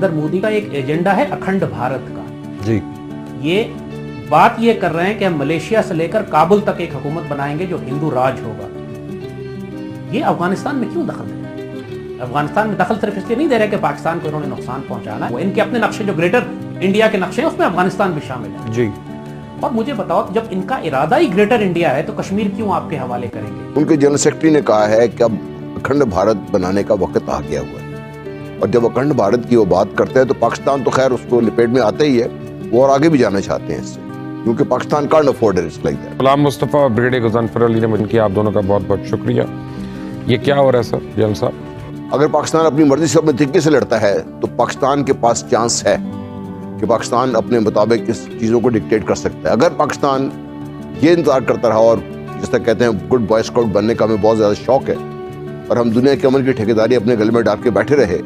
नरेंद्र मोदी का एक एजेंडा है अखंड भारत का। जी, ये बात ये कर रहे हैं कि हम मलेशिया से लेकर काबुल तक एक हुकूमत बनाएंगे जो हिंदू राज होगा। ये अफगानिस्तान में क्यों दखल दे रहे हैं? अफगानिस्तान में दखल सिर्फ इसलिए नहीं दे रहे कि पाकिस्तान को इन्होंने नुकसान पहुंचाना है, वो इनके अपने नक्शे जो ग्रेटर इंडिया के नक्शे हैं उसमें अफगानिस्तान भी शामिल है। जी। और मुझे बताओ, जब इनका इरादा ही ग्रेटर इंडिया है तो कश्मीर क्यों आपके हवाले करेंगे? उनके जनरल सेक्रेटरी ने कहा है कि अब अखंड भारत बनाने का वक्त आ गया हुआ है, और जब अखंड भारत की वो बात करते हैं तो पाकिस्तान तो खैर उसको लपेट में आता ही है, वो और आगे भी जाना चाहते हैं इससे, क्योंकि Pakistan can't afford it like that. Ghulam Mustafa और ब्रिगेडियर गजनफर अली ने मुझे आप दोनों का बहुत बहुत शुक्रिया। ये क्या हो रहा है सर जनरल साहब? अगर पाकिस्तान अपनी मर्जी से अपने तरीके से लड़ता है तो पाकिस्तान के पास चांस है कि पाकिस्तान अपने मुताबिक इस चीज़ों को डिक्टेट कर सकता है। अगर पाकिस्तान ये इंतजार करता रहा, और जिस तरह कहते हैं गुड बॉय स्काउट बनने का हमें बहुत ज़्यादा शौक है, और हम दुनिया के अमन की ठेकेदारी अपने गले में डाल के बैठे रहे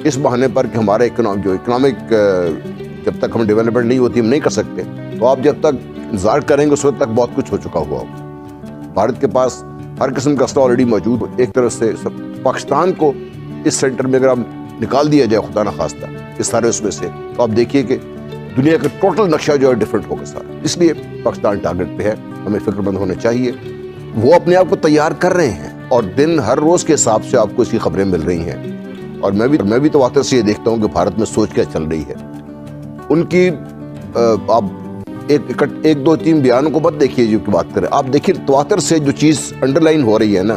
इस बहाने पर कि हमारा इकोनॉमिक जब तक हम डेवलपमेंट नहीं होती हम नहीं कर सकते, तो आप जब तक इंतजार करेंगे उस वक्त तक बहुत कुछ हो चुका हुआ होगा। भारत के पास हर किस्म का असला ऑलरेडी मौजूद हो। एक तरफ से पाकिस्तान को इस सेंटर में अगर आप निकाल दिया जाए खुदा न खास्ता इस सारे उसमें से, तो आप देखिए कि दुनिया का टोटल नक्शा जो है डिफरेंट होगा सारा। इसलिए पाकिस्तान टारगेट पे है, हमें फिक्रमंद होने चाहिए। वो अपने आप को तैयार कर रहे हैं और दिन हर रोज के हिसाब से आपको इसकी खबरें मिल रही हैं, और मैं भी तवातर से ये देखता हूँ कि भारत में सोच क्या चल रही है उनकी। आप एक दो तीन बयानों को मत देखिए जो की बात करें, आप देखिए तवातर से जो चीज़ अंडरलाइन हो रही है ना,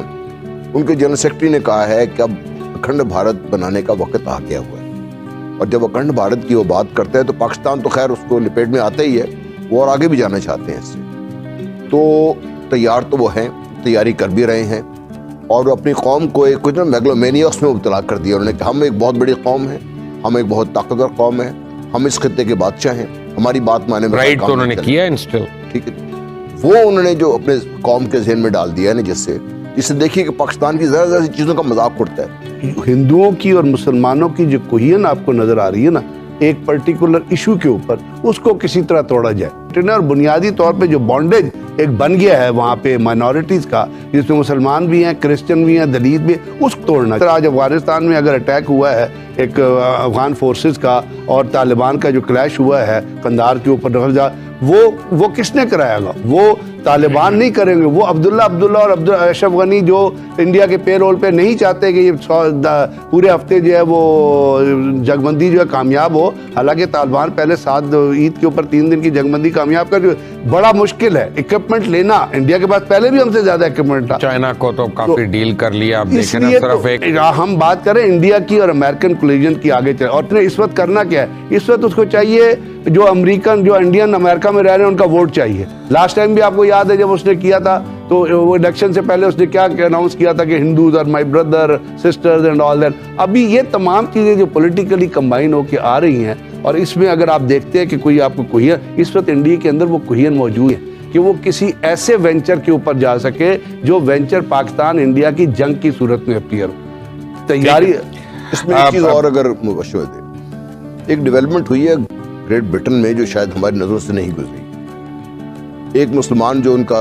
उनके जनरल सेक्रेटरी ने कहा है कि अब अखंड भारत बनाने का वक्त आ गया हुआ है, और जब अखंड भारत की वो बात करते हैं तो पाकिस्तान तो खैर उसको लपेट में आता ही है, वो और आगे भी जाना चाहते हैं इससे। तो तैयार तो वो हैं, तैयारी कर भी रहे हैं, और अपनी कौम को एक कुछ ना मेगलोमेनियस में मुब्तला कर दिया उन्होंने कि हम एक बहुत बड़ी कौम है, हम एक बहुत ताकतवर कौम है, हम इस खित्ते के बादशाह हैं, हमारी बात माने में राइट तो उन्होंने किया इंस्टिल। ठीक है, वो उन्होंने जो अपने कौम के ज़हन में डाल दिया है ना, जिससे देखिए कि पाकिस्तान की ज़्यादा ज़्यादा चीज़ों का मजाक उड़ता है। हिंदुओं की और मुसलमानों की जो कोहियन आपको नजर आ रही है ना एक पर्टिकुलर इशू के ऊपर, उसको किसी तरह तोड़ा जाए। और बुनियादी तौर पे जो बॉन्डेज एक बन गया है वहाँ पे माइनॉरिटीज का, जिसमें मुसलमान भी हैं, क्रिश्चियन भी हैं, दलित भी, उसको तोड़ना। आज अफगानिस्तान में अगर अटैक हुआ है एक अफगान फोर्सेस का और तालिबान का जो क्लैश हुआ है कंधार के ऊपर, वो किसने कराएगा? वो तालिबान नहीं करेंगे, वो अब्दुल्ला और अशरफ गनी जो इंडिया के पेरोल पे नहीं चाहते कि ये पूरे हफ्ते जो है वो जगबंदी जो है कामयाब हो। हालांकि तालिबान पहले 7 ईद के ऊपर 3 दिन की जगबंदी कामयाब कर, बड़ा मुश्किल है इक्विपमेंट लेना। इंडिया के पास पहले भी हमसे ज्यादा इक्विपमेंट था। चाइना को तो काफी डील कर लिया, आप देखें ना, सिर्फ एक हम बात करें इंडिया की और अमेरिकन कोलिजन की आगे चले। और इस वक्त करना क्या है? इस वक्त उसको चाहिए जो अमेरिकन जो इंडियन अमेरिका में रह रहे हैं उनका वोट चाहिए। लास्ट टाइम भी आपको याद है जब उसने किया था तो वो इलेक्शन से पहले उसने क्या अनाउंस किया था कि Hindus are my brother sisters and all that. अभी ये तमाम चीजें जो पॉलिटिकली कंबाइन होकर आ रही हैं, और इसमें अगर आप देखते हैं कि कोई आपको कोहियन, इस वक्त इंडिया के अंदर वो कोहियन मौजूद है कि वो किसी ऐसे वेंचर के ऊपर जा सके जो वेंचर पाकिस्तान इंडिया की जंग की सूरत में अपीयर हो। तैयारी इसमें एक चीज और अगर मशवरा दे, एक डेवलपमेंट हुई है ग्रेट ब्रिटेन में जो शायद हमारी नजरों से नहीं गुजरी। एक मुसलमान जो उनका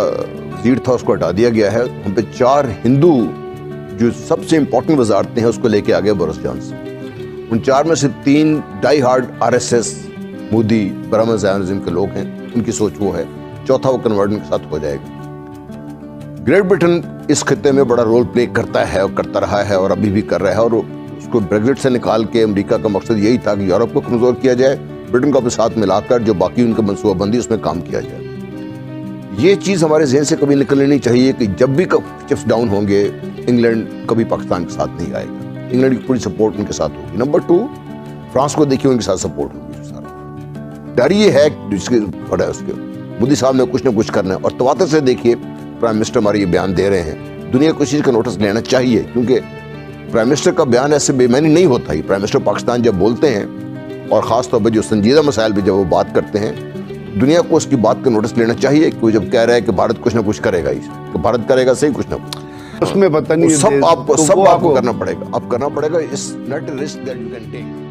वजीर था उसको हटा दिया गया है, हम पे 4 हिंदू जो सबसे इंपॉर्टेंट वजारतें हैं उसको लेके आ गए बोरिस जॉनसन। उन 4 में से 3 डाई हार्ड RSS मोदी ब्राह्मण ज़ायोनिज़्म के लोग हैं, उनकी सोच वो है। चौथा वो कन्वर्जन के साथ हो जाएगा। ग्रेट ब्रिटेन इस खित्ते में बड़ा रोल प्ले करता है और करता रहा है और अभी भी कर रहा है, और उसको ब्रेग्जिट से निकाल के अमेरिका का मकसद यही था कि यूरोप को कमजोर किया जाए, ब्रिटेन को अपने साथ मिलाकर जो बाकी उनका मनसूबाबंदी उसमें काम किया जाए। ये चीज़ हमारे जहन से कभी निकलनी नहीं चाहिए कि जब भी चिप्स डाउन होंगे इंग्लैंड कभी पाकिस्तान के साथ नहीं आएगा। इंग्लैंड की पूरी सपोर्ट उनके साथ होगी। नंबर 2, फ्रांस को देखिए उनके साथ सपोर्ट होगी। सारा डर ये है जिसके बड़ा है उसके मोदी साहब ने कुछ ना कुछ करना है, और तवातर से देखिए प्राइम मिनिस्टर हमारे ये बयान दे रहे हैं। दुनिया को इस चीज़ का नोटिस लेना चाहिए, क्योंकि प्राइम मिनिस्टर का बयान ऐसे बेमानी नहीं होता ही। प्राइम मिनिस्टर पाकिस्तान जब बोलते हैं और ख़ास तौर पर जो संजीदा मसाइल पे जब वो बात करते हैं, दुनिया को उसकी बात का नोटिस लेना चाहिए। कोई जब कह रहा है कि भारत कुछ ना कुछ करेगा ही, तो भारत करेगा सही कुछ ना कुछ, उसमें पता नहीं सब आपको करना पड़ेगा। आप करना पड़ेगा। Is not a risk that you can take.